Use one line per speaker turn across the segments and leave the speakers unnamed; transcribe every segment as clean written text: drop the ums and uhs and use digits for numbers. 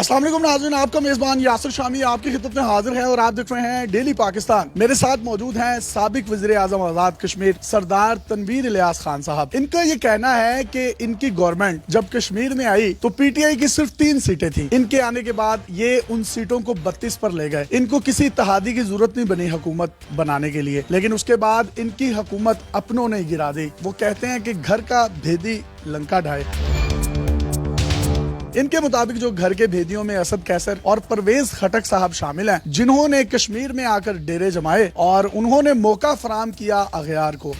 अस्सलाम वालेकुम नाज़रीन, आपका मेज़बान यासिर शामी आपकी खिदमत में हाजिर है और आप देख रहे हैं डेली पाकिस्तान। मेरे साथ मौजूद हैं साबिक वज़ीर आज़म आज़ाद कश्मीर सरदार तनवीर इलियास खान साहब। इनका ये कहना है कि इनकी गवर्नमेंट जब कश्मीर में आई तो पीटीआई की सिर्फ 3 सीटें थी। इनके आने के बाद ये उन सीटों को 32 पर ले गए। इनको किसी इत्तेहादी की जरूरत नहीं बनी हुकूमत बनाने के लिए, लेकिन उसके बाद इनकी हुकूमत अपनों ने गिरा दी। वो कहते हैं कि घर का भेदी लंका ढाए। इनके मुताबिक जो घर के भेदियों में असद कैसर और परवेज खटक साहब शामिल हैं, जिन्होंने कश्मीर में आकर डेरे जमाए और उन्होंने मौका फराम किया अगयार को।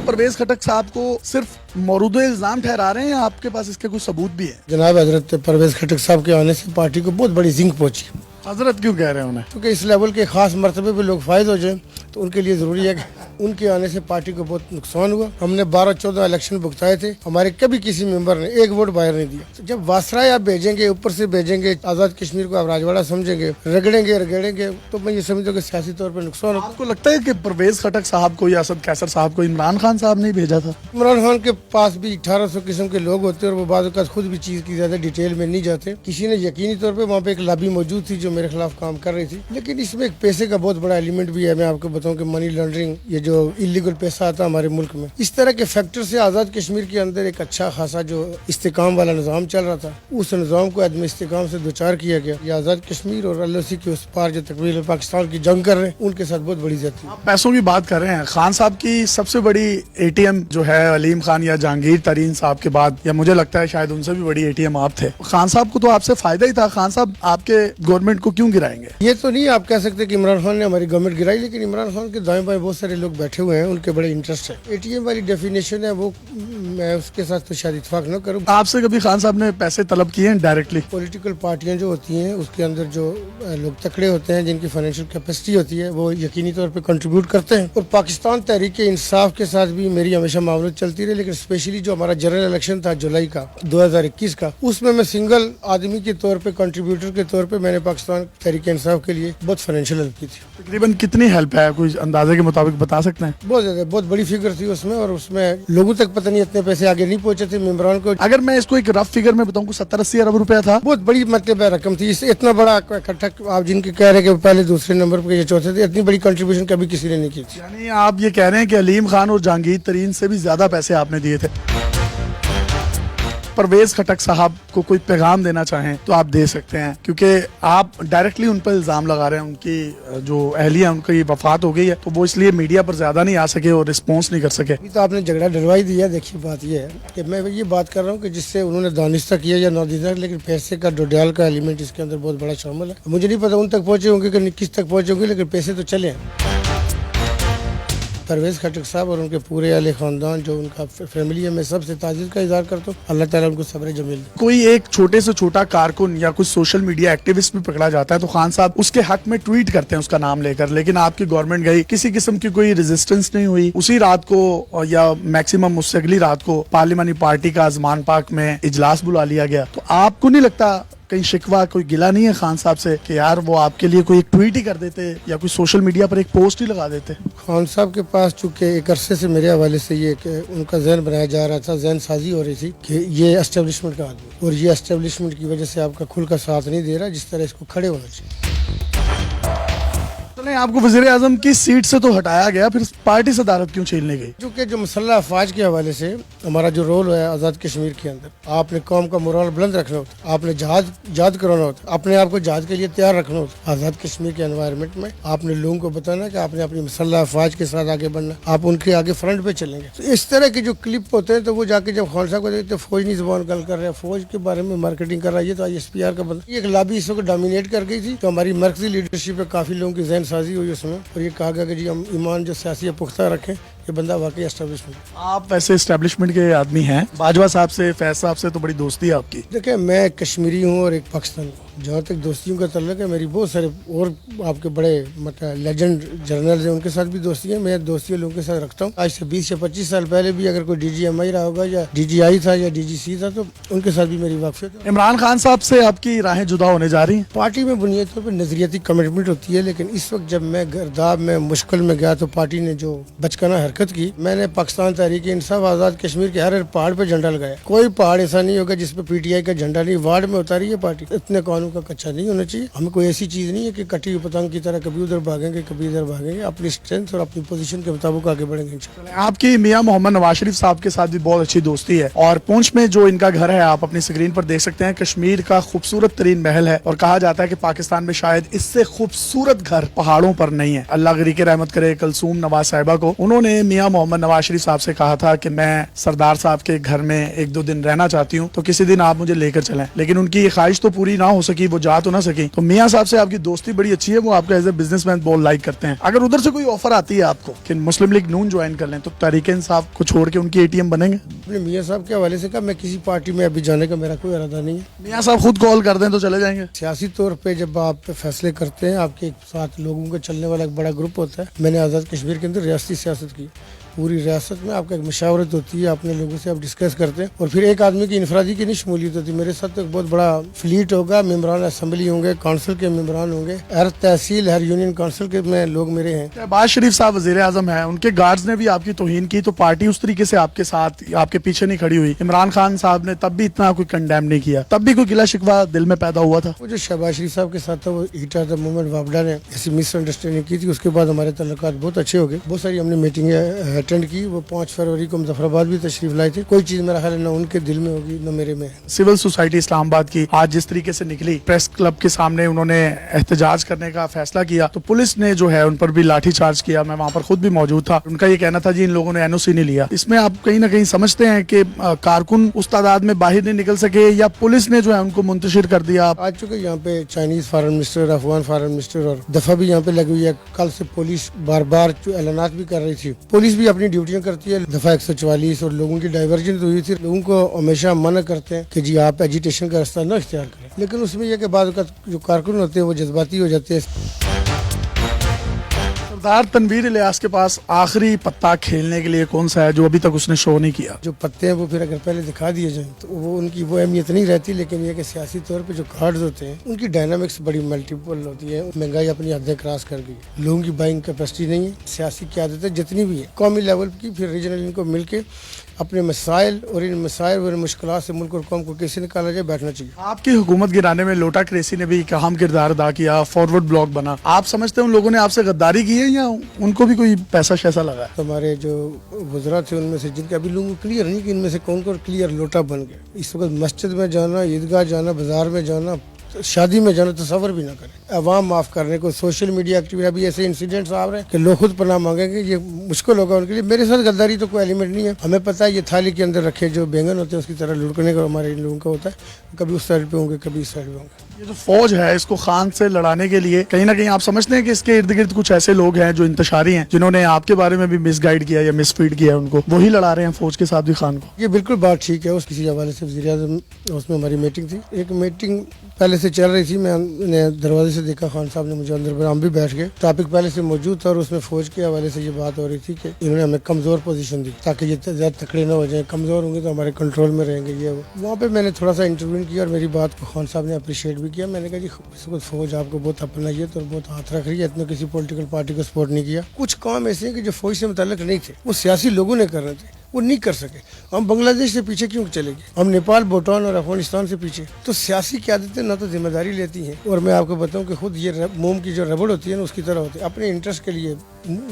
परवेज खटक साहब को सिर्फ मौरूद इल्जाम ठहरा रहे हैं, आपके पास इसके कुछ सबूत भी है?
जनाब हजरत परवेज खटक साहब के आने से पार्टी को बहुत बड़ी जिंक पहुंची।
हजरत क्यों कह रहे हैं उन्हें?
क्योंकि इस लेवल के खास मरतबे पे लोग फायद हो जाए तो उनके लिए जरूरी है कि उनके आने से पार्टी को बहुत नुकसान हुआ। हमने 12-14 इलेक्शन भुगताए थे, हमारे कभी किसी मेंबर ने एक वोट बाहर नहीं दिया। तो जब वासराय आप भेजेंगे, ऊपर से भेजेंगे, आजाद कश्मीर को आप राजवाड़ा समझेंगे, रगड़ेंगे, तो मैं ये समझता हूँ कि सियासी तौर पर नुकसान होगा।
आपको लगता है कि परवेज खटक साहब को या असद कैसर साहब को इमरान खान साहब ने भेजा था?
इमरान खान के पास भी 1800 किस्म के लोग होते हैं और वो बाद वक़्त खुद भी चीज की ज्यादा डिटेल में नहीं जाते। किसी ने यकीनी तौर पर वहाँ पे एक लॉबी मौजूद थी जो मेरे खिलाफ काम कर रही थी, लेकिन इसमें एक पैसे का बहुत बड़ा एलिमेंट भी है। मैं आपको बताऊं कि मनी लॉन्ड्रिंग, ये जो इलीगल पैसा आता है हमारे मुल्क में, इस तरह के फैक्टर से आजाद कश्मीर के अंदर एक अच्छा खासा जो इस्तेकाम वाला निजाम चल रहा था, उस निजाम को आदमी इस्तेकाम से दोचार किया गया। ये आजाद कश्मीर और एलओसी के उस पार जो तकमील पाकिस्तान की जंग कर रहे हैं, उनके साथ बहुत बड़ी ज्यादती है।
पैसों की बात कर रहे हैं, खान साहब की सबसे बड़ी एटीएम जो है अलीम खान या जहांगीर तरीन साहब के बाद, या मुझे लगता है शायद उनसे भी बड़ी एटीएम आप थे। खान साहब को तो आपसे फायदा ही था। खान साहब आपके गवर्नमेंट को क्यों गिराएंगे?
ये तो नहीं आप कह सकते कि इमरान खान ने हमारी गवर्नमेंट गिराई, लेकिन इमरान खान के दाएं बाएं बहुत सारे लोग बैठे हुए हैं, उनके बड़े इंटरेस्ट है। एटीएम वाली डेफिनेशन है वो, मैं उसके साथ तो शायद इत्तेफाक न करूं।
आपसे कभी खान साहब ने पैसे तलब किए हैं डायरेक्टली?
पॉलिटिकल पार्टियां जो होती हैं उसके अंदर जो लोग तकड़े होते हैं, जिनकी फाइनेंशियल कैपेसिटी होती है, वो यकीनी तौर पे कंट्रीब्यूट करते हैं। और पाकिस्तान तहरीक इंसाफ के साथ भी मेरी हमेशा मामलत चलती रही, लेकिन स्पेशली जो हमारा जनरल इलेक्शन था जुलाई का 2021 का, उसमें मैं सिंगल आदमी के तौर पे, कंट्रीब्यूटर के तौर पे मैंने पाकिस्तान तहरीक इंसाफ के लिए बहुत फाइनेंशियल हेल्प की थी।
तकरीबन कितनी हेल्प है, कोई अंदाजे के मुताबिक बता सकते हैं?
बहुत ज्यादा, बहुत बड़ी फिगर थी उसमें, और उसमें लोगों तक पता नहीं इतने पैसे आगे नहीं पहुंचे थे मेम्बरान को।
अगर मैं इसको एक रफ फिगर में बताऊं, 70-80 अरब रुपया था।
बहुत बड़ी मतलब रकम थी। इससे इतना बड़ा इकट्ठा, आप जिनके कह रहे हैं कि पहले दूसरे नंबर पे या चौथे थे, इतनी बड़ी कंट्रीब्यूशन कभी किसी ने नहीं की थी।
यानी आप ये कह रहे हैं कि अलीम खान और जहांगीर तरीन से भी ज्यादा पैसे आपने दिए थे। परवेज खटक साहब को कोई पैगाम देना चाहें तो आप दे सकते हैं, क्योंकि आप डायरेक्टली उन पर इल्जाम लगा रहे हैं। उनकी जो अहलिया, उनकी वफात हो गई है, तो वो इसलिए मीडिया पर ज्यादा नहीं आ सके और रिस्पॉन्स नहीं कर सके।
तो आपने झगड़ा डलवाई दिया। देखिए बात ये है कि मैं ये बात कर रहा हूँ कि जिससे उन्होंने दानिस्ता किया या नादिस्ता, लेकिन पैसे का डोडियाल का एलिमेंट इसके अंदर बहुत बड़ा शामिल है। मुझे नहीं पता उन तक पहुंचे होंगे कि किस तक पहुंचे होंगे, लेकिन पैसे तो चले हैं। परवेज खटक साहब और उनके पूरे अहले खानदान जो उनका फैमिली है, मैं सबसे ताज़ीज़ का इज़हार करता हूँ। अल्लाह ताला उनको सब्र जमील दे।
कोई एक छोटे से छोटा कारकुन या कुछ सोशल मीडिया एक्टिविस्ट भी पकड़ा जाता है तो खान साहब उसके हक में ट्वीट करते हैं उसका नाम लेकर, लेकिन आपकी गवर्नमेंट गई, किसी किस्म की कोई रेजिस्टेंस नहीं हुई। उसी रात को या मैक्सिमम उससे अगली रात को पार्लिमानी पार्टी का अजमान पाक में इजलास बुला लिया गया। तो आपको नहीं लगता कहीं शिकवा, कोई गिला नहीं है खान साहब से कि यार वो आपके लिए कोई एक ट्वीट ही कर देते या कोई सोशल मीडिया पर एक पोस्ट ही लगा देते?
खान साहब के पास चूंकि एक अरसे से मेरे हवाले से ये कि उनका जहन बनाया जा रहा था, जहन साजी हो रही थी कि ये एस्टेब्लिशमेंट का आदमी, और ये एस्टेब्लिशमेंट की वजह से आपका खुल का साथ नहीं दे रहा, जिस तरह इसको खड़े होना चाहिए।
नहीं, आपको वज़ीर आज़म की सीट से तो हटाया गया, फिर पार्टी सदारत क्यों छीनने गई?
चूँकि जो मुसल्लह अफवाज के हवाले से हमारा जो रोल है आज़ाद कश्मीर के अंदर, आपने कौम का मोरल बुलंद रखना होता, आपने जहाद कराना होता, अपने आप को जहाद के लिए तैयार रखना होता। आज़ाद कश्मीर के एनवायरनमेंट में आपने लोगों को बताना कि आपने अपनी मुसल्लह अफवाज के साथ आगे बढ़ना, आप उनके आगे फ्रंट पे चलेंगे। तो इस तरह के जो क्लिप होते हैं, तो वो जाके जब खान साहब को देखते, फौज नहीं जबान गल कर रहा है, फौज के बारे में मार्केटिंग कर रहा है, ये तो ISPR का बंदा। ये एक लॉबी इस वक्त डोमिनेट कर गई थी, तो हमारी मरकजी लीडरशिप पे काफी लोगों की जहन साजी हुई उसमें, और ये कहा गया कि जी हम ईमान जो सियासी पुख्ता रखें, ये बंदा वाकई एस्टेब्लिशमेंट।
आप वैसे एस्टेब्लिशमेंट के आदमी हैं, बाजवा साहब से, फैज साहब से तो बड़ी दोस्ती है आपकी।
देखिए मैं कश्मीरी हूँ और एक पाकिस्तानी हूँ। जहाँ तक दोस्तियों का तल्लुक है, मेरी बहुत सारे और आपके बड़े मतलब लेजेंड जर्नल्स हैं, उनके साथ भी दोस्ती है। मैं दोस्ती लोगों के साथ रखता हूँ। आज से 20 या 25 साल पहले भी अगर कोई DGMI रहा होगा या DGI था या DGC था, तो उनके साथ भी मेरी वाकफियत है।
इमरान खान साहब से आपकी राहें जुदा होने जा रही हैं?
पार्टी में बुनियादी तौर पर नजरियाती कमिटमेंट होती है, लेकिन इस वक्त जब मैं गर्दाब में मुश्किल में गया तो पार्टी ने जो बचकाना हरकत हरकत की, मैंने पाकिस्तान तहरीक इंसाफ आज़ाद कश्मीर के हर पहाड़ पे झंडा लगाया। कोई पहाड़ ऐसा नहीं होगा जिसपे पीटीआई का झंडा नहीं वार्ड में उतारी है पार्टी। इतने कानून का कच्चा नहीं होना चाहिए। हमें कोई ऐसी चीज नहीं है कि कटी हुई पतंग की तरह कभी उधर भागेंगे कभी इधर भागेंगे। अपनी स्ट्रेंथ और अपनी पोजीशन के मुताबिक आगे बढ़ेंगे इंशाल्लाह।
आपकी मियां मोहम्मद नवाज शरीफ साहब के साथ भी बहुत अच्छी दोस्ती है और पुंछ में जो इनका घर है आप अपनी स्क्रीन पर देख सकते हैं, कश्मीर का खूबसूरत तरीन महल है और कहा जाता है कि पाकिस्तान में शायद इससे खूबसूरत घर पहाड़ों पर नहीं है। अल्लाह गरी के रहमत करे कलसूम नवाज साहिबा को। उन्होंने मियां मोहम्मद नवाज शरीफ साहब से कहा था कि मैं सरदार साहब के घर में एक दो दिन रहना चाहती हूँ, तो किसी दिन आप मुझे लेकर चलें। लेकिन उनकी ये ख्वाहिश तो पूरी ना हो सकी, वो जा तो ना सकी। तो मियां साहब से आपकी दोस्ती बड़ी अच्छी है, वो आपका एज ए बिजनेसमैन बहुत लाइक करते हैं। अगर उधर से कोई ऑफर आती है आपको कि मुस्लिम लीग नून ज्वाइन कर लें, तो तहरीक इंसाफ को छोड़ के उनकी एटीएम बनेंगे?
अपने मियाँ साहब के हवाले से कहा, मैं किसी पार्टी में अभी जाने का मेरा कोई इरादा नहीं है।
मियां साहब खुद कॉल कर दें तो चले जाएंगे?
सियासी तौर पे जब आप फैसले करते हैं, आपके साथ लोगों का चलने वाला एक बड़ा ग्रुप होता है। मैंने आज़ाद कश्मीर के अंदर रियासती सियासत की। पूरी रियासत में आपका एक मशावरत होती है, अपने लोगों से आप डिस्कस करते हैं और फिर एक आदमी की इनफरादी की नहीं शमूलियत होती। मेरे साथ तो एक बहुत बड़ा फ्लीट होगा, मेम्बरान असम्बली होंगे, काउंसिल के मेम्बरान होंगे, हर तहसील हर यूनियन काउंसिल के में लोग मेरे हैं।
शहबाज शरीफ साहब वजीर आजम है, उनके गार्ड्स ने भी आपकी तौहीन की तो पार्टी उस तरीके से आपके साथ आपके पीछे नहीं खड़ी हुई। इमरान खान साहब ने तब भी इतना कोई कंडेम नहीं किया, तब भी कोई गिला शिकवा दिल में पैदा हुआ था?
वो जो शहबाज शरीफ साहब के साथ था वो ईटा द मोमेंट वापडा ने ऐसी मिसअंडरस्टैंडिंग की थी। उसके बाद हमारे तल्लुकात बहुत अच्छे हो गए, बहुत सारी हमने मीटिंगें अटेंड की। वो 5 फरवरी को मुजफ्फराबाद भी तशरीफ लाए थे। कोई चीज मेरा ख्याल है न उनके दिल में होगी न मेरे में।
सिविल सोसाइटी इस्लामाबाद की आज जिस तरीके से निकली, प्रेस क्लब के सामने उन्होंने एहतजाज करने का फैसला किया, तो पुलिस ने जो है उन पर भी लाठी चार्ज किया। मैं वहाँ पर खुद भी मौजूद था। उनका ये कहना था जी इन लोगों ने एनओसी नहीं लिया। इसमें आप कहीं ना कहीं समझते हैं कि कारकुन उस तादाद में बाहर नहीं निकल सके या पुलिस ने जो है उनको मुंतशिर कर दिया?
आज चुके यहाँ पे Chinese foreign minister, Afghan foreign minister और दफा भी यहाँ पे लगी हुई है। कल से पुलिस बार बार ऐलानात भी कर रही थी। पुलिस भी अपनी ड्यूटियां करती है। दफा 144 और लोगों की डाइवर्जन हुई थी। लोगों को हमेशा मना करते हैं कि जी आप एजिटेशन का रास्ता न इख्तियार करें, लेकिन उसमें यह कि बाद का जो कारकुन होते हैं वो जज्बाती हो जाते हैं।
सरदार तनवीर इलियास के पास आखिरी पत्ता खेलने के लिए कौन सा है जो अभी तक उसने शो नहीं किया?
जो पत्ते हैं वो फिर अगर पहले दिखा दिए जाए तो वो उनकी वो अहमियत नहीं रहती, लेकिन ये कि सियासी तौर पे जो कार्ड्स होते हैं उनकी डायनामिक्स बड़ी मल्टीपल होती है। महंगाई अपनी हदें क्रॉस कर गई, लोगों की बाइंग कैपेसिटी नहीं है। सियासी क़यादतें जितनी भी है कौमी लेवल की, फिर रीजनल, इनको मिल के अपने मसाइल और इन मसाइल और मुश्किलात से मुल्क और कौम को कैसे निकाला जाए बैठना चाहिए।
आपकी हुकूमत गिराने में लोटा क्रेसी ने भी एक अहम किरदार अदा किया, फॉरवर्ड ब्लॉक बना। आप समझते हैं उन लोगों ने आपसे गद्दारी की है या उनको भी कोई पैसा शैसा लगा है?
तो हमारे जो वज़रा थे उनमें से जिनके अभी लोगों को क्लियर नहीं कि इनमें से कौन कौन क्लियर लोटा बन गए। इस वक्त मस्जिद में जाना, ईदगाह जाना, बाजार में जाना, शादी में जाना तसव्वुर भी ना करें। अवाम माफ़ करने को, सोशल मीडिया एक्टिविटी, अभी ऐसे इंसिडेंट्स आ रहे हैं कि लोग खुद पनाह मांगेंगे, ये मुश्किल होगा उनके लिए। मेरे साथ गद्दारी तो कोई एलिमेंट नहीं है। हमें पता है ये थाली के अंदर रखे जो बैंगन होते हैं उसकी तरह लुढ़कने का हमारे इन लोगों का होता है। कभी उस साइड पे होंगे कभी इस साइड पे होंगे।
ये जो फौज है इसको खान से लड़ाने के लिए कहीं ना कहीं आप समझते हैं कि इसके इर्द गिर्द कुछ ऐसे लोग हैं जो इंतशारी हैं, जिन्होंने आपके बारे में भी मिसगाइड किया या मिसफीड किया, उनको वही लड़ा रहे हैं फौज के साथ भी खान को?
ये बिल्कुल बात ठीक है। उस किसी हवाले से वज़ीर-ए-आज़म उसमें हमारी मीटिंग थी। एक मीटिंग पहले से चल रही थी, मैंने दरवाजे से देखा खान साहब ने मुझे अंदर बुलाया, हम भी बैठ गए। टॉपिक पहले से मौजूद था और उसमें फौज के हवाले से ये बात हो रही थी कि इन्होंने हमें कमज़ोर पोजीशन दी ताकि ये ज़्यादा तकड़े ना हो जाए। कमज़ोर होंगे तो हमारे कंट्रोल में रहेंगे। ये वहाँ पे मैंने थोड़ा सा इंटरव्यू किया और मेरी बात को खान साहब ने अप्रिशिएट भी किया। मैंने कहा जी इस वक्त फौज आपको बहुत अपनाइयत और बहुत हाथ रख रही है, इतना किसी पॉलिटिकल पार्टी को सपोर्ट नहीं किया। कुछ काम ऐसे हैं कि जो फौज से मुताल्लिक नहीं थे, वो सियासी लोगों ने कर रहे थे, वो नहीं कर सके। हम बांग्लादेश से पीछे क्यों चले गए? हम नेपाल, भूटान और अफगानिस्तान से पीछे। तो सियासी क़यादतें ना तो जिम्मेदारी लेती हैं, और मैं आपको बताऊं कि खुद ये मोम की जो रबड़ होती है ना उसकी तरह होती है, अपने इंटरेस्ट के लिए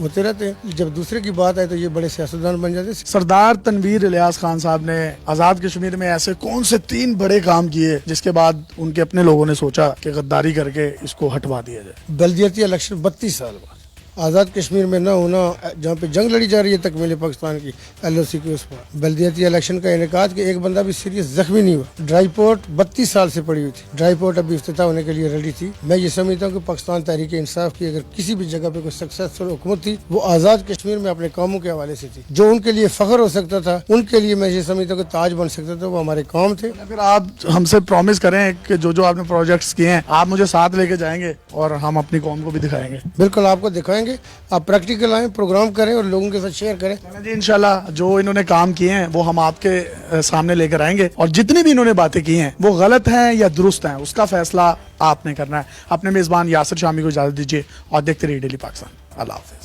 होते रहते हैं। जब दूसरे की बात आए तो ये बड़े सियासतदान बन जाते हैं।
सरदार तनवीर इलियास खान साहब ने आज़ाद कश्मीर में ऐसे कौन से 3 बड़े काम किए जिसके बाद उनके अपने लोगों ने सोचा कि गद्दारी करके इसको हटवा दिया जाए?
बल्दियाती इलेक्शन 32 साल बाद आज़ाद कश्मीर में न होना, जहाँ पे जंग लड़ी जा रही है तकमील पाकिस्तान की LOC के उस पर बल्दियाती इलेक्शन का इनेकाद कि एक बंदा भी सीरियस जख्मी नहीं हुआ। ड्राई पोर्ट 32 साल से पड़ी हुई थी। ड्राई पोर्ट अभी इफ्तिताह होने के लिए रेडी थी। मैं ये समझता हूँ कि पाकिस्तान तहरीक इंसाफ की अगर किसी भी जगह पे कोई सक्सेसफुल हुकूमत थी वो आज़ाद कश्मीर में अपने कामों के हवाले से थी। जो उनके लिए फख्र हो सकता था, उनके लिए मैं ये समझता हूँ कि ताज बन सकता था, वो हमारे काम थे।
फिर आप हमसे प्रॉमिस करें कि जो जो आपने प्रोजेक्ट्स किए हैं आप मुझे साथ लेके जाएंगे और हम अपनी कौम को भी दिखाएंगे।
बिल्कुल आपको दिखाएंगे। आप प्रैक्टिकल आए, प्रोग्राम करें और लोगों के साथ शेयर करें।
जी इंशाल्लाह जो इन्होंने काम किए हैं वो हम आपके सामने लेकर आएंगे, और जितनी भी इन्होंने बातें की हैं वो गलत हैं या दुरुस्त हैं उसका फैसला आपने करना है। अपने मेज़बान यासिर शामी को इजाज़त दीजिए और देखते रहिए डेली पाकिस्तान। अल्लाह हाफ़िज़।